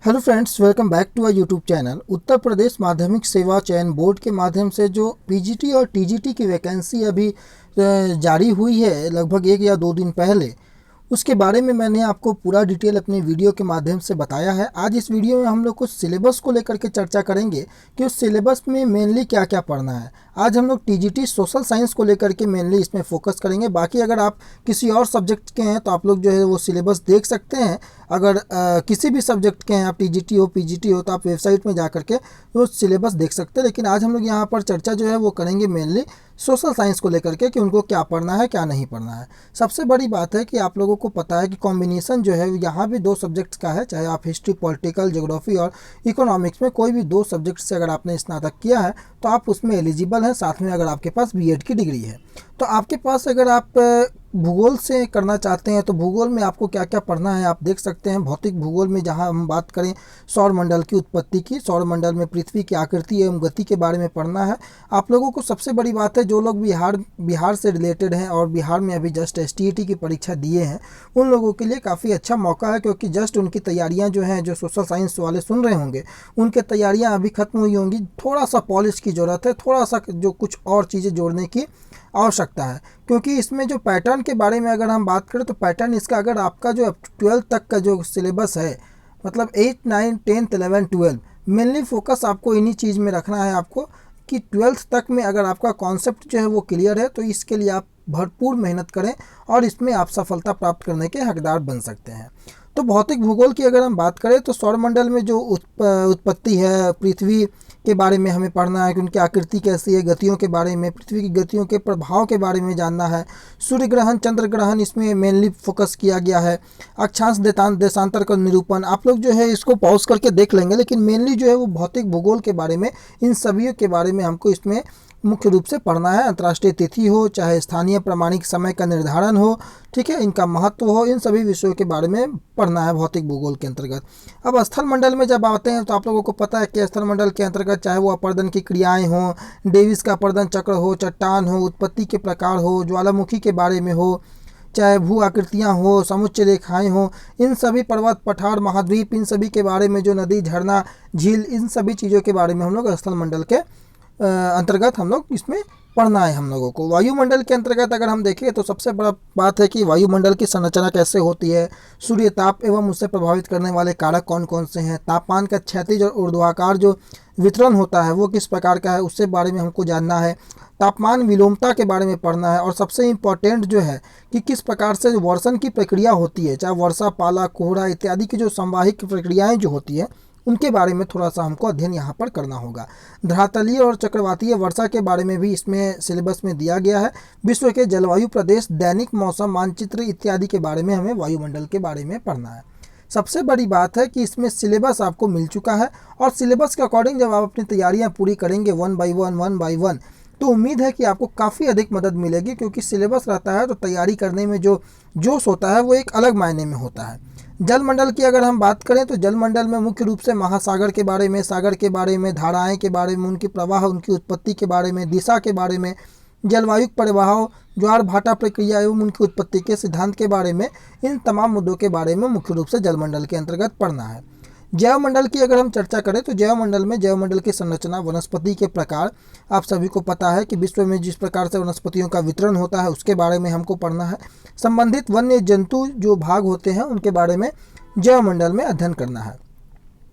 Hello friends, welcome back to our YouTube channel. Uttar Pradesh माध्यमिक सेवा चयन बोर्ड के माध्यम से जो पीजीटी और टीजीटी की वैकेंसी अभी जारी हुई है लगभग 1 या 2 दिन पहले, उसके बारे में मैंने आपको पूरा डिटेल अपने वीडियो के माध्यम से बताया है। आज इस वीडियो में हम लोग कुछ सिलेबस को लेकर के चर्चा करेंगे कि उस सिलेबस में मेनली क्या क्या पढ़ना है। आज हम लोग टीजीटी सोशल साइंस को लेकर के मेनली इसमें फोकस करेंगे। बाकी अगर आप किसी और सब्जेक्ट के हैं तो आप लोग जो है वो सिलेबस देख सकते हैं। अगर किसी भी सब्जेक्ट के हैं, आप टीजीटी हो पीजीटी हो, तो आप वेबसाइट में जा करके वो सिलेबस देख सकते हैं। लेकिन आज हम लोग यहाँ पर चर्चा जो है वो करेंगे मेनली सोशल साइंस को लेकर के कि उनको क्या पढ़ना है क्या नहीं पढ़ना है। सबसे बड़ी बात है कि आप लोगों को पता है कि कॉम्बिनेशन जो है यहाँ भी 2 सब्जेक्ट्स का है, चाहे आप हिस्ट्री, पॉलिटिकल, ज्योग्राफी और इकोनॉमिक्स में कोई भी 2 सब्जेक्ट से अगर आपने स्नातक किया है तो आप उसमें एलिजिबल हैं। साथ में अगर आपके पास बीएड की डिग्री है तो आपके पास, अगर आप भूगोल से करना चाहते हैं तो भूगोल में आपको क्या क्या पढ़ना है आप देख सकते हैं। भौतिक भूगोल में जहां हम बात करें सौरमंडल की उत्पत्ति की, सौरमंडल में पृथ्वी की आकृति एवं गति के बारे में पढ़ना है आप लोगों को। सबसे बड़ी बात है, जो लोग बिहार से रिलेटेड हैं और बिहार में अभी जस्ट एसटीईटी की परीक्षा दिए हैं, उन लोगों के लिए काफ़ी अच्छा मौका है, क्योंकि जस्ट उनकी तैयारियाँ जो हैं, जो सोशल साइंस वाले सुन रहे होंगे, उनके तैयारियाँ अभी खत्म हुई होंगी। थोड़ा सा पॉलिश की ज़रूरत है, थोड़ा सा जो कुछ और चीज़ें जोड़ने की आवश्यकता है। क्योंकि इसमें जो पैटर्न के बारे में अगर हम बात करें तो पैटर्न इसका, अगर आपका जो 12 तक का जो सिलेबस है, मतलब 8, 9, 10, 11, 12, मेनली फोकस आपको इन्हीं चीज़ में रखना है आपको कि 12th तक में अगर आपका कॉन्सेप्ट जो है वो क्लियर है तो इसके लिए आप भरपूर मेहनत करें और इसमें आप सफलता प्राप्त करने के हकदार बन सकते हैं। तो भौतिक भूगोल की अगर हम बात करें तो सौरमंडल में जो उत्पत्ति है, पृथ्वी के बारे में हमें पढ़ना है कि उनकी आकृति कैसी है, गतियों के बारे में, पृथ्वी की गतियों के प्रभाव के बारे में जानना है। सूर्य ग्रहण, चंद्र ग्रहण, इसमें मेनली फोकस किया गया है। अक्षांश देशांतर का निरूपण, आप लोग जो है इसको पॉज करके देख लेंगे, लेकिन मेनली जो है वो भौतिक भूगोल के बारे में, इन सभी के बारे में हमको इसमें मुख्य रूप से पढ़ना है। अंतर्राष्ट्रीय तिथि हो, चाहे स्थानीय प्रमाणिक समय का निर्धारण हो, ठीक है, इनका महत्व हो, इन सभी विषयों के बारे में पढ़ना है भौतिक भूगोल के अंतर्गत। अब स्थल मंडल में जब आते हैं तो आप लोगों को पता है कि स्थल मंडल के अंतर्गत चाहे वो अपर्दन की क्रियाएं हों, डेविस का अपर्दन चक्र हो, चट्टान हो, उत्पत्ति के प्रकार हो, ज्वालामुखी के बारे में हो, चाहे भू आकृतियाँ हो, समुच्च रेखाएं हो, इन सभी पर्वत, पठार, महाद्वीप, इन सभी के बारे में, जो नदी, झरना, झील, इन सभी चीज़ों के बारे में हम लोग स्थल मंडल के अंतर्गत हम लोग इसमें पढ़ना है हम लोगों को। वायुमंडल के अंतर्गत अगर हम देखें तो सबसे बड़ा बात है कि वायुमंडल की संरचना कैसे होती है, सूर्य ताप एवं उससे प्रभावित करने वाले कारक कौन कौन से हैं, तापमान का क्षैतिज और ऊर्ध्वाकार जो वितरण होता है वो किस प्रकार का है, उससे बारे में हमको जानना है। तापमान विलोमता के बारे में पढ़ना है। और सबसे इम्पॉर्टेंट जो है कि किस प्रकार से वर्षण की प्रक्रिया होती है, चाहे वर्षा, पाला, कोहरा इत्यादि की जो संवाहिक प्रक्रियाएँ जो होती है उनके बारे में थोड़ा सा हमको अध्ययन यहाँ पर करना होगा। धरातलीय और चक्रवातीय वर्षा के बारे में भी इसमें सिलेबस में दिया गया है। विश्व के जलवायु प्रदेश, दैनिक मौसम मानचित्र इत्यादि के बारे में हमें वायुमंडल के बारे में पढ़ना है। सबसे बड़ी बात है कि इसमें सिलेबस आपको मिल चुका है और सिलेबस के अकॉर्डिंग जब आप अपनी तैयारियाँ पूरी करेंगे 1 by 1 by 1, तो उम्मीद है कि आपको काफ़ी अधिक मदद मिलेगी। क्योंकि सिलेबस रहता है तो तैयारी करने में जो जोश होता है वो एक अलग मायने में होता है। जलमंडल की अगर हम बात करें तो जलमंडल में मुख्य रूप से महासागर के बारे में, सागर के बारे में, धाराएं के बारे में, उनकी प्रवाह, उनकी उत्पत्ति के बारे में, दिशा के बारे में, जलवायु प्रवाह, ज्वार भाटा प्रक्रिया एवं उनकी उत्पत्ति के सिद्धांत के बारे में, इन तमाम मुद्दों के बारे में मुख्य रूप से जलमंडल के अंतर्गत पढ़ना है। जैवमंडल की अगर हम चर्चा करें तो जैवमंडल की संरचना, वनस्पति के प्रकार, आप सभी को पता है कि विश्व में जिस प्रकार से वनस्पतियों का वितरण होता है उसके बारे में हमको पढ़ना है। संबंधित वन्य जंतु जो भाग होते हैं उनके बारे में जैवमंडल में अध्ययन करना है।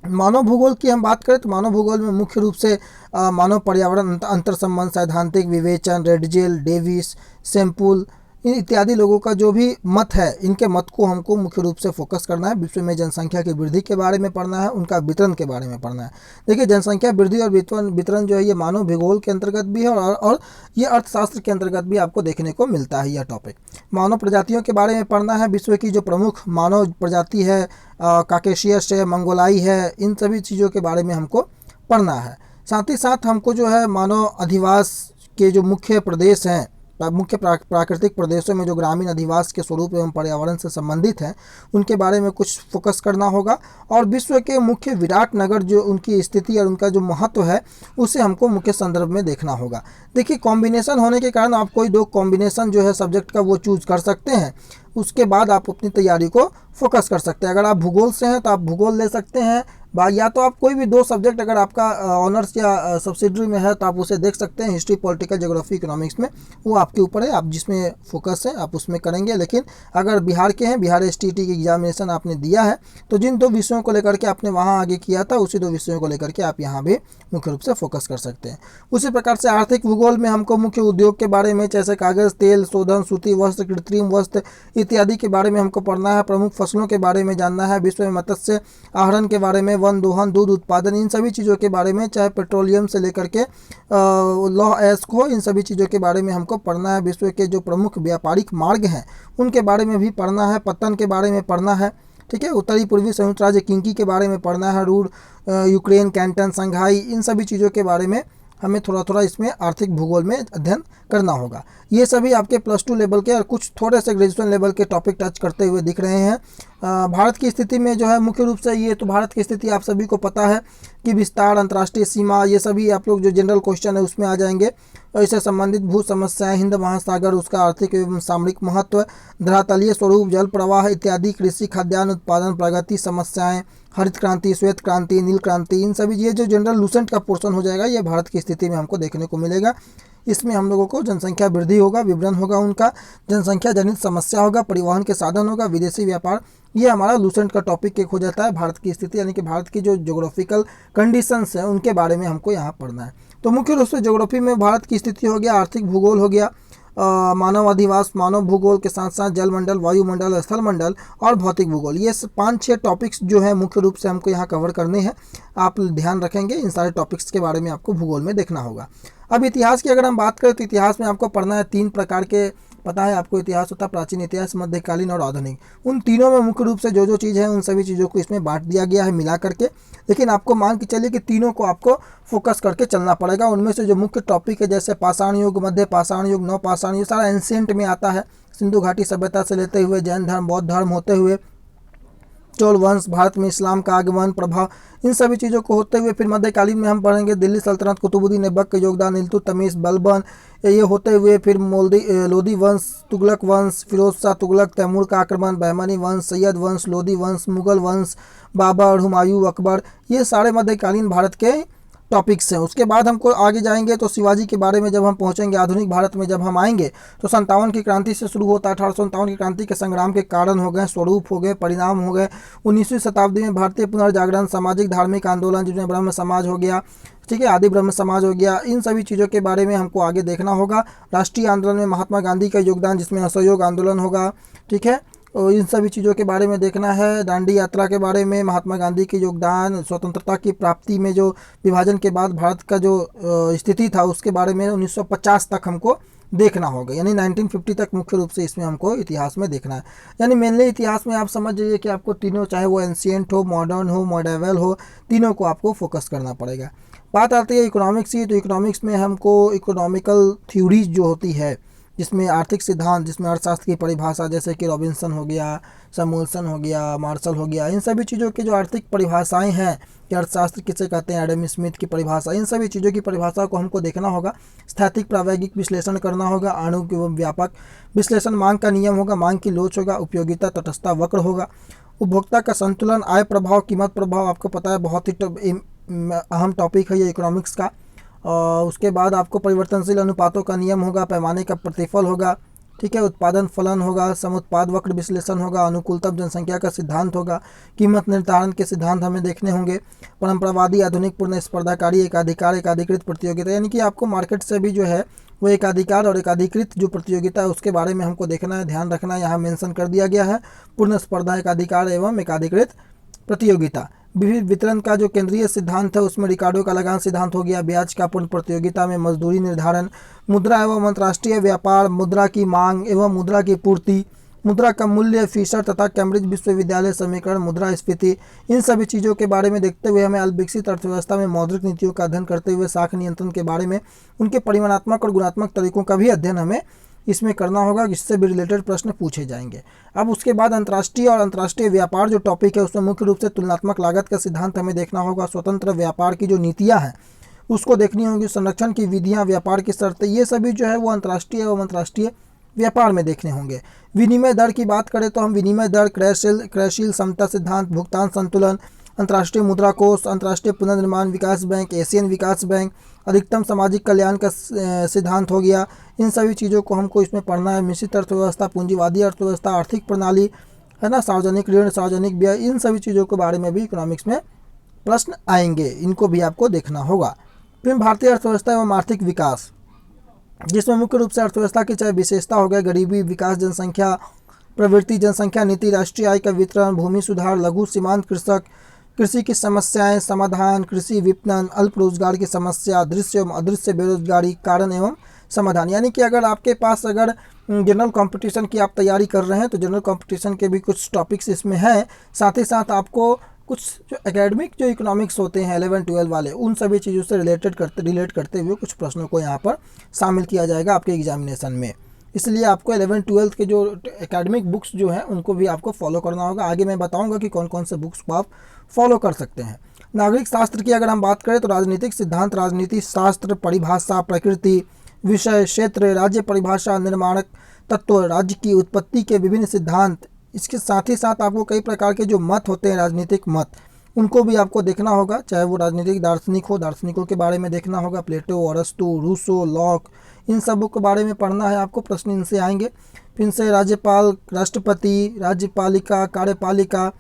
मानव भूगोल की हम बात करें तो मानव भूगोल में मुख्य रूप से मानव पर्यावरण अंतर संबंध, सैद्धांतिक विवेचन, रेडजेल, डेविस, सैम्पुल इत्यादि लोगों का जो भी मत है, इनके मत को हमको मुख्य रूप से फोकस करना है। विश्व में जनसंख्या की वृद्धि के बारे में पढ़ना है, उनका वितरण के बारे में पढ़ना है। देखिए, जनसंख्या वृद्धि और वितरण जो है ये मानव भूगोल के अंतर्गत भी है और ये अर्थशास्त्र के अंतर्गत भी आपको देखने को मिलता है यह टॉपिक। मानव प्रजातियों के बारे में पढ़ना है। विश्व की जो प्रमुख मानव प्रजाति है, काकेशियस है, मंगोलाई है, इन सभी चीज़ों के बारे में हमको पढ़ना है। साथ ही साथ हमको जो है मानव अधिवास के जो मुख्य प्रदेश हैं, मुख्य प्राकृतिक प्रदेशों में जो ग्रामीण अधिवास के स्वरूप एवं पर्यावरण से संबंधित हैं, उनके बारे में कुछ फोकस करना होगा। और विश्व के मुख्य विराट नगर जो उनकी स्थिति और उनका जो महत्व है उसे हमको मुख्य संदर्भ में देखना होगा। देखिए, कॉम्बिनेशन होने के कारण आप कोई 2 कॉम्बिनेशन जो है सब्जेक्ट का वो चूज़ कर सकते हैं। उसके बाद आप अपनी तैयारी को फोकस कर सकते हैं। अगर आप भूगोल से हैं तो आप भूगोल ले सकते हैं, या तो आप कोई भी 2 सब्जेक्ट अगर आपका ऑनर्स या सब्सिडरी में है तो आप उसे देख सकते हैं, हिस्ट्री, पॉलिटिकल, ज्योग्राफी, इकोनॉमिक्स में, वो आपके ऊपर है, आप जिसमें फोकस है आप उसमें करेंगे। लेकिन अगर बिहार के हैं, बिहार STT की एग्जामिनेशन आपने दिया है, तो जिन 2 विषयों को लेकर के आपने वहाँ आगे किया था, उसी 2 विषयों को लेकर के आप यहाँ भी मुख्य रूप से फोकस कर सकते हैं। उसी प्रकार से आर्थिक भूगोल में हमको मुख्य उद्योग के बारे में, जैसे कागज़, तेल शोधन, सूती वस्त्र, कृत्रिम वस्त्र इत्यादि के बारे में हमको पढ़ना है। प्रमुख फसलों के बारे में जानना है, विश्व में मत्स्य आहरण के बारे में, वन दोहन, दूध उत्पादन, इन सभी चीज़ों के बारे में, चाहे पेट्रोलियम से लेकर के लौह अयस्क हो, इन सभी चीज़ों के बारे में हमको पढ़ना है। विश्व के जो प्रमुख व्यापारिक मार्ग हैं उनके बारे में भी पढ़ना है। पतन के बारे में पढ़ना है, ठीक है। उत्तरी पूर्वी संयुक्त राज्य किंकी के बारे में पढ़ना है। रूर, यूक्रेन, कैंटन, संघाई, इन सभी चीज़ों के बारे में हमें थोड़ा थोड़ा इसमें आर्थिक भूगोल में अध्ययन करना होगा। ये सभी आपके +2 लेवल के और कुछ थोड़े से ग्रेजुएशन लेवल के टॉपिक टच करते हुए दिख रहे हैं। भारत की स्थिति में जो है मुख्य रूप से ये तो भारत की स्थिति आप सभी को पता है कि विस्तार, अंतर्राष्ट्रीय सीमा, ये सभी आप लोग जो जनरल क्वेश्चन है उसमें आ जाएंगे। और इससे संबंधित भू समस्याएं, हिंद महासागर, उसका आर्थिक एवं सामरिक महत्व, धरातलीय स्वरूप, जल प्रवाह इत्यादि, कृषि, खाद्यान्न उत्पादन, प्रगति, समस्याएं, हरित क्रांति, श्वेत क्रांति, नील क्रांति, इन सभी ये जो जनरल लूसेंट का पोर्शन हो जाएगा, ये भारत की स्थिति में हमको देखने को मिलेगा। इसमें हम लोगों को जनसंख्या वृद्धि होगा, विवरण होगा उनका, जनसंख्या जनित समस्या होगा, परिवहन के साधन होगा, विदेशी व्यापार, ये हमारा लूसेंट का टॉपिक एक हो जाता है। भारत की स्थिति यानी कि भारत की जो ज्योग्राफिकल कंडीशंस हैं उनके बारे में हमको यहाँ पढ़ना है। तो मुख्य रूप से ज्योग्राफी में भारत की स्थिति हो गया, आर्थिक भूगोल हो गया, मानव अधिवास, मानव भूगोल के साथ साथ जलमंडल, वायुमंडल, स्थल मंडल और भौतिक भूगोल, ये 5-6 टॉपिक्स जो है मुख्य रूप से हमको यहाँ कवर करने हैं। आप ध्यान रखेंगे, इन सारे टॉपिक्स के बारे में आपको भूगोल में देखना होगा। अब इतिहास की अगर हम बात करें तो इतिहास में आपको पढ़ना है 3 प्रकार के, पता है आपको इतिहास होता है प्राचीन इतिहास, मध्यकालीन और आधुनिक। उन तीनों में मुख्य रूप से जो जो चीज़ है उन सभी चीज़ों को इसमें बांट दिया गया है मिला करके। लेकिन आपको मान के चलिए कि तीनों को आपको फोकस करके चलना पड़ेगा। उनमें से जो मुख्य टॉपिक है जैसे पाषाण युग, मध्य पाषाण युग, नवपाषाण, ये सारा एंशिएंट में आता है। सिंधु घाटी सभ्यता से लेते हुए जैन धर्म, बौद्ध धर्म होते हुए चोल वंश, भारत में इस्लाम का आगमन, प्रभाव, इन सभी चीज़ों को होते हुए फिर मध्यकालीन में हम पढ़ेंगे दिल्ली सल्तनत, कुतुबुद्दीन ऐबक का योगदान, इल्तुतमिश, बलबन, ये होते हुए फिर लोदी वंश, तुगलक वंश, फिरोज शाह तुगलक, तैमूर का आक्रमण, बहमनी वंश, सैयद वंश, लोदी वंश, मुगल वंश, बाबर, हुमायूं, अकबर, ये सारे मध्यकालीन भारत के टॉपिक्स हैं। उसके बाद हमको आगे जाएंगे तो शिवाजी के बारे में जब हम पहुंचेंगे, आधुनिक भारत में जब हम आएंगे तो 57 की क्रांति से शुरू होता है। 1857 की क्रांति के संग्राम के कारण हो गए, स्वरूप हो गए, परिणाम हो गए। 19वीं शताब्दी में भारतीय पुनर्जागरण, सामाजिक धार्मिक आंदोलन जिसमें ब्रह्म समाज हो गया, ठीक है, आदि ब्रह्म समाज हो गया, इन सभी चीज़ों के बारे में हमको आगे देखना होगा। राष्ट्रीय आंदोलन में महात्मा गांधी का योगदान जिसमें असहयोग आंदोलन होगा, ठीक है, और इन सभी चीज़ों के बारे में देखना है। दांडी यात्रा के बारे में महात्मा गांधी के योगदान, स्वतंत्रता की प्राप्ति में जो विभाजन के बाद भारत का जो स्थिति था उसके बारे में 1950 तक हमको देखना होगा, यानी 1950 तक मुख्य रूप से इसमें हमको इतिहास में देखना है। यानी मेनली इतिहास में आप समझ जाइए कि आपको तीनों, चाहे वो एंशिएंट हो, मॉडर्न हो, मॉडर्न हो, तीनों को आपको फोकस करना पड़ेगा। बात आती है इकोनॉमिक्स की, तो इकोनॉमिक्स में हमको इकोनॉमिकल थ्योरीज जो होती है जिसमें आर्थिक सिद्धांत, जिसमें अर्थशास्त्र की परिभाषा जैसे कि रॉबिन्सन हो गया, सैमुअल्सन हो गया, मार्शल हो गया, इन सभी चीज़ों की जो आर्थिक परिभाषाएं हैं कि अर्थशास्त्र किसे कहते हैं, एडम स्मिथ की परिभाषा, इन सभी चीज़ों की परिभाषा को हमको देखना होगा। स्थैतिक प्रावैगिक विश्लेषण करना होगा, आणविक एवं व्यापक विश्लेषण, मांग का नियम होगा, मांग की लोच होगा, उपयोगिता तटस्थता वक्र होगा, उपभोक्ता का संतुलन, आय प्रभाव, कीमत प्रभाव, आपको पता है बहुत ही अहम टॉपिक है ये इकोनॉमिक्स का। उसके बाद आपको परिवर्तनशील अनुपातों का नियम होगा, पैमाने का प्रतिफल होगा, ठीक है, उत्पादन फलन होगा, समुत्पाद वक्र विश्लेषण होगा, अनुकूलतम जनसंख्या का सिद्धांत होगा, कीमत निर्धारण के सिद्धांत हमें देखने होंगे, परंपरावादी, आधुनिक, पूर्ण स्पर्धाकारी, एकाधिकार, एकाधिकृत प्रतियोगिता, यानी कि आपको मार्केट से भी जो है वो एकाधिकार और एकाधिकृत जो प्रतियोगिता है उसके बारे में हमको देखना है, ध्यान रखना है। यहाँ मेंशन कर दिया गया है पूर्ण स्पर्धा, एकाधिकार एवं एकाधिकृत प्रतियोगिता। विविध वितरण का जो केंद्रीय सिद्धांत है उसमें रिकार्डो का लगान सिद्धांत हो गया, ब्याज का पूर्ण प्रतियोगिता में मजदूरी निर्धारण, मुद्रा एवं अंतर्राष्ट्रीय व्यापार, मुद्रा की मांग एवं मुद्रा की पूर्ति, मुद्रा का मूल्य, फिशर तथा कैम्ब्रिज विश्वविद्यालय समीकरण, मुद्रास्फीति, इन सभी चीज़ों के बारे में देखते हुए हमें अल्पविकसित अर्थव्यवस्था में मौद्रिक नीतियों का अध्ययन करते हुए साख नियंत्रण के बारे में, उनके परिमाणात्मक और गुणात्मक तरीकों का भी अध्ययन हमें इसमें करना होगा, जिससे भी रिलेटेड प्रश्न पूछे जाएंगे। अब उसके बाद अंतर्राष्ट्रीय और अंतर्राष्ट्रीय व्यापार जो टॉपिक है उसमें मुख्य रूप से तुलनात्मक लागत का सिद्धांत हमें देखना होगा, स्वतंत्र व्यापार की जो नीतियां हैं उसको देखनी होगी, संरक्षण की विधियां, व्यापार की शर्तें, ये सभी जो है वो अंतर्राष्ट्रीय एवं अंतर्राष्ट्रीय व्यापार में देखने होंगे। विनिमय दर की बात करें तो हम विनिमय दर, क्रयशील समता सिद्धांत, भुगतान संतुलन, अंतर्राष्ट्रीय मुद्रा कोष, अंतर्राष्ट्रीय पुनर्निर्माण विकास बैंक, एशियन विकास बैंक, अधिकतम सामाजिक कल्याण का सिद्धांत हो गया। इन सभी चीज़ों को हमको इसमें पढ़ना है। मिश्रित अर्थव्यवस्था, पूंजीवादी अर्थव्यवस्था, आर्थिक प्रणाली है ना, सार्वजनिक ऋण, सार्वजनिक व्यय, इन सभी चीज़ों के बारे में भी इकोनॉमिक्स में प्रश्न आएंगे, इनको भी आपको देखना होगा। फिर भारतीय अर्थव्यवस्था एवं आर्थिक विकास, जिसमें मुख्य रूप से अर्थव्यवस्था की चाहे विशेषता हो गया, गरीबी, विकास, जनसंख्या प्रवृत्ति, जनसंख्या नीति, राष्ट्रीय आय का वितरण, भूमि सुधार, लघु सीमांत कृषक, कृषि की समस्याएं समाधान, कृषि विपणन, अल्प रोजगार की समस्या, दृश्य एवं अदृश्य बेरोजगारी, कारण एवं समाधान। यानी कि अगर आपके पास अगर जनरल कंपटीशन की आप तैयारी कर रहे हैं तो जनरल कंपटीशन के भी कुछ टॉपिक्स इसमें हैं। साथ ही साथ आपको कुछ जो एकेडमिक जो इकोनॉमिक्स होते हैं 11-12 वाले, उन सभी चीज़ों से रिलेट करते हुए कुछ प्रश्नों को यहाँ पर शामिल किया जाएगा आपके एग्जामिनेशन में। इसलिए आपको 11-12 के जो एकेडमिक बुक्स जो हैं उनको भी आपको फॉलो करना होगा। आगे मैं बताऊंगा कि कौन कौन से बुक्स को आप फॉलो कर सकते हैं। नागरिक शास्त्र की अगर हम बात करें तो राजनीतिक सिद्धांत, राजनीति शास्त्र, परिभाषा, प्रकृति, विषय, क्षेत्र, राज्य परिभाषा, निर्माणक तत्व, राज्य की उत्पत्ति के विभिन्न सिद्धांत। इसके साथ ही साथ आपको कई प्रकार के जो मत होते हैं, राजनीतिक मत, उनको भी आपको देखना होगा। चाहे वो राजनीतिक दार्शनिक हो, दार्शनिकों के बारे में देखना होगा, प्लेटो, अरस्तु, रूसो, लॉक, इन सबों के बारे में पढ़ना है आपको। प्रश्न इनसे आएंगे। फिर से राज्यपाल, राष्ट्रपति, राज्यपालिका, कार्यपालिका,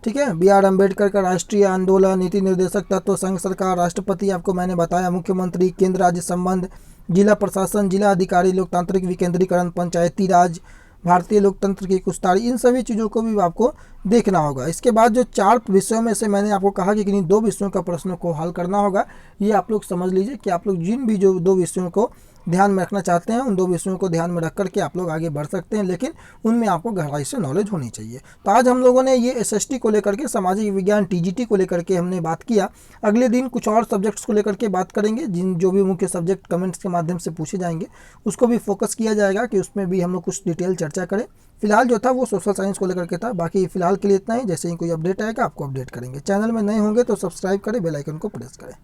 ठीक है। B.R. अम्बेडकर का राष्ट्रीय आंदोलन, नीति निर्देशक तत्व, संघ सरकार, राष्ट्रपति आपको मैंने बताया, मुख्यमंत्री, केंद्र राज्य संबंध, जिला प्रशासन, जिला अधिकारी, लोकतांत्रिक विकेंद्रीकरण, पंचायती राज, भारतीय लोकतंत्र की कुश्तारी, इन सभी चीज़ों को भी आपको देखना होगा। इसके बाद जो 4 विषयों में से मैंने आपको कहा कि किन्हीं 2 विषयों का प्रश्नों को हल करना होगा, ये आप लोग समझ लीजिए कि आप लोग जिन भी जो 2 विषयों को ध्यान में रखना चाहते हैं उन 2 विषयों को ध्यान में रख करके आप लोग आगे बढ़ सकते हैं, लेकिन उनमें आपको गहराई से नॉलेज होनी चाहिए। तो आज हम लोगों ने ये SST को लेकर के, सामाजिक विज्ञान TGT को लेकर के हमने बात किया। अगले दिन कुछ और सब्जेक्ट्स को लेकर के बात करेंगे, जो भी मुख्य सब्जेक्ट कमेंट्स के माध्यम से पूछे जाएंगे उसको भी फोकस किया जाएगा कि उसमें भी हम लोग कुछ डिटेल चर्चा करें। फिलहाल जो था वो सोशल साइंस को लेकर के था। बाकी फिलहाल के लिए इतना ही। जैसे ही कोई अपडेट आएगा आपको अपडेट करेंगे। चैनल में नए होंगे तो सब्सक्राइब करें, बेल आइकन को प्रेस करें।